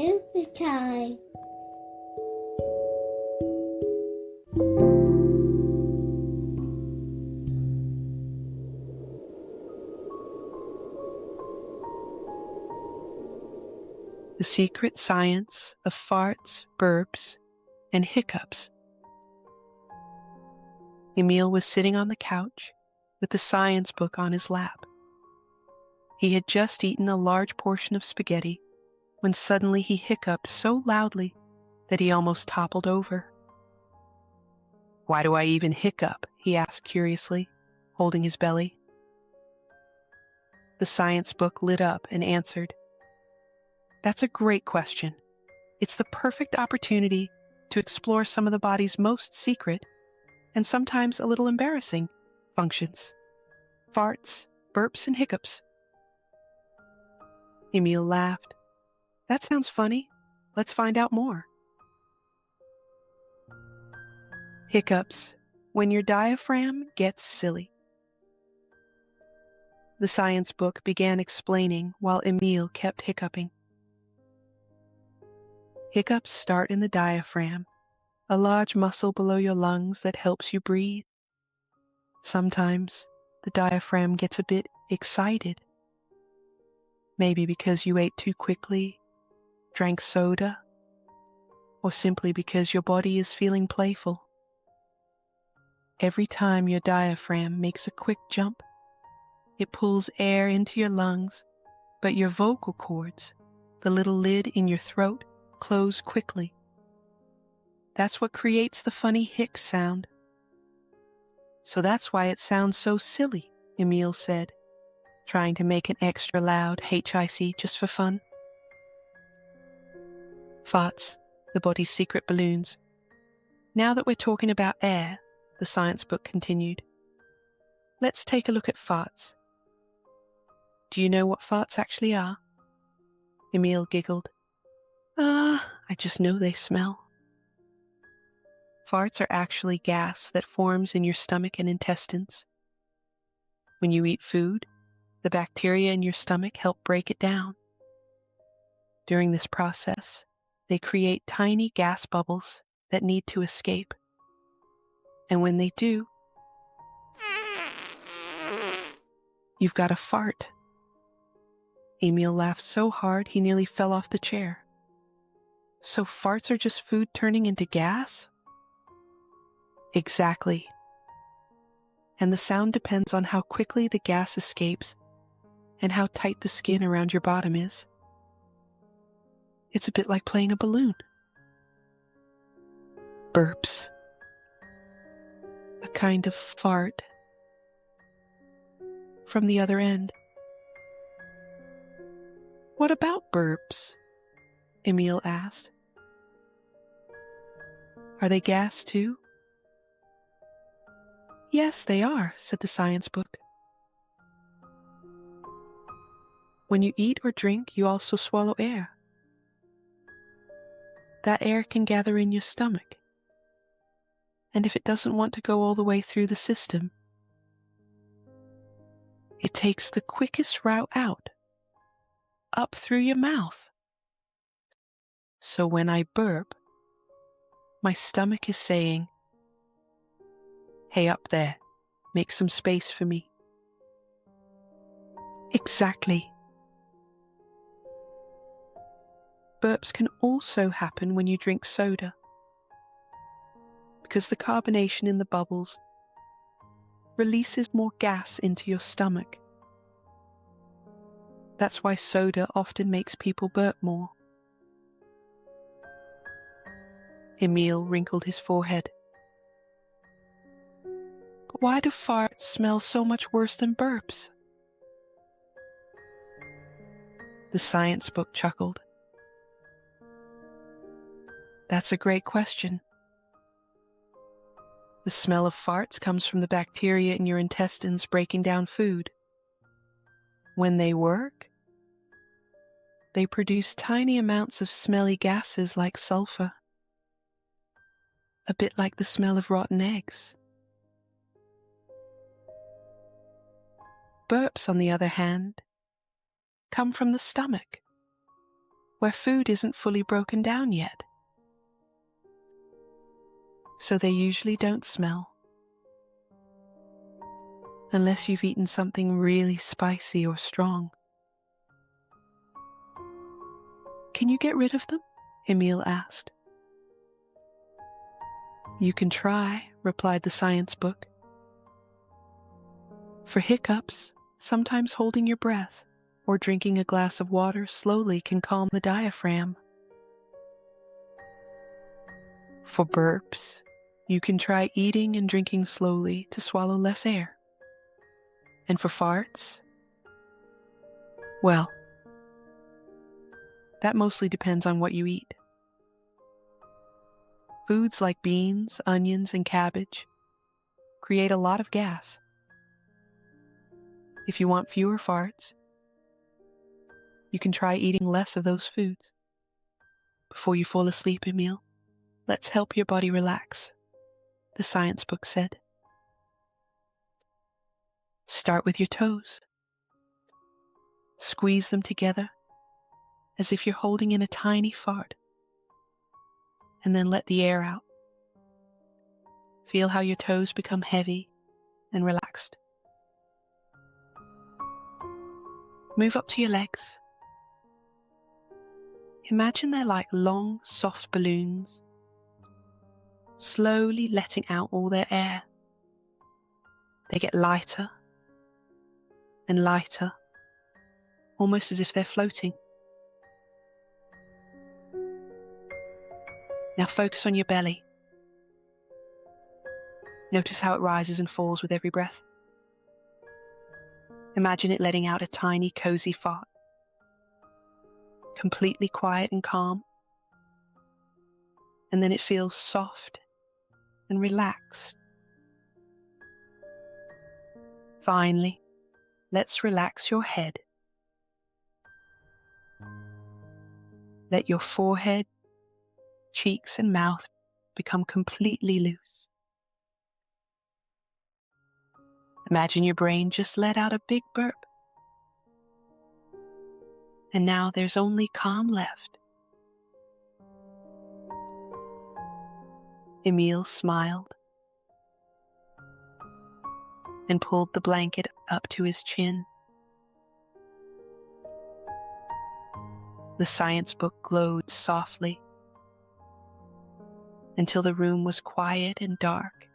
super time. The secret science of farts, burps, and hiccups. Emil was sitting on the couch with the science book on his lap. He had just eaten a large portion of spaghetti when suddenly he hiccuped so loudly that he almost toppled over. "Why do I even hiccup?" he asked curiously, holding his belly. The science book lit up and answered, "That's a great question. It's the perfect opportunity to explore some of the body's most secret, and sometimes a little embarrassing, functions. Farts, burps, and hiccups." Emil laughed. "That sounds funny. Let's find out more." Hiccups, when your diaphragm gets silly. The science book began explaining while Emil kept hiccuping. Hiccups start in the diaphragm, a large muscle below your lungs that helps you breathe. Sometimes the diaphragm gets a bit excited. Maybe because you ate too quickly, drank soda, or simply because your body is feeling playful. Every time your diaphragm makes a quick jump, it pulls air into your lungs, but your vocal cords, the little lid in your throat, close quickly. That's what creates the funny hic sound. "So that's why it sounds so silly," Emil said, trying to make an extra loud hic just for fun. Farts, the body's secret balloons. Now that we're talking about air, the science book continued, let's take a look at farts. Do you know what farts actually are? Emil giggled. I just know they smell. Farts are actually gas that forms in your stomach and intestines. When you eat food, the bacteria in your stomach help break it down. During this process, they create tiny gas bubbles that need to escape. And when they do, you've got a fart. Emil laughed so hard he nearly fell off the chair. So farts are just food turning into gas? Exactly. And the sound depends on how quickly the gas escapes and how tight the skin around your bottom is. It's a bit like playing a balloon. Burps. A kind of fart. From the other end. What about burps? Emil asked. Are they gas too? Yes, they are, said the science book. When you eat or drink, you also swallow air. That air can gather in your stomach. And if it doesn't want to go all the way through the system, it takes the quickest route out, up through your mouth. So when I burp, my stomach is saying, "Hey, up there, make some space for me." Exactly. Burps can also happen when you drink soda, because the carbonation in the bubbles releases more gas into your stomach. That's why soda often makes people burp more. Emil wrinkled his forehead. But why do farts smell so much worse than burps? The science book chuckled. That's a great question. The smell of farts comes from the bacteria in your intestines breaking down food. When they work, they produce tiny amounts of smelly gases like sulfur. A bit like the smell of rotten eggs. Burps, on the other hand, come from the stomach. where food isn't fully broken down yet. So they usually don't smell. Unless you've eaten something really spicy or strong. Can you get rid of them? Emil asked. You can try, replied the science book. For hiccups, sometimes holding your breath or drinking a glass of water slowly can calm the diaphragm. For burps, you can try eating and drinking slowly to swallow less air. And for farts, well, that mostly depends on what you eat. Foods like beans, onions, and cabbage create a lot of gas. If you want fewer farts, you can try eating less of those foods. Before you fall asleep, Emil, let's help your body relax, the science book said. Start with your toes. Squeeze them together as if you're holding in a tiny fart. And then let the air out. Feel how your toes become heavy and relaxed. Move up to your legs. Imagine they're like long, soft balloons, slowly letting out all their air. They get lighter and lighter, almost as if they're floating. Now focus on your belly. Notice how it rises and falls with every breath. Imagine it letting out a tiny, cozy fart. Completely quiet and calm. And then it feels soft and relaxed. Finally, let's relax your head. Let your forehead, cheeks, and mouth become completely loose. Imagine your brain just let out a big burp. And now there's only calm left. Emil smiled and pulled the blanket up to his chin. The science book glowed softly until the room was quiet and dark.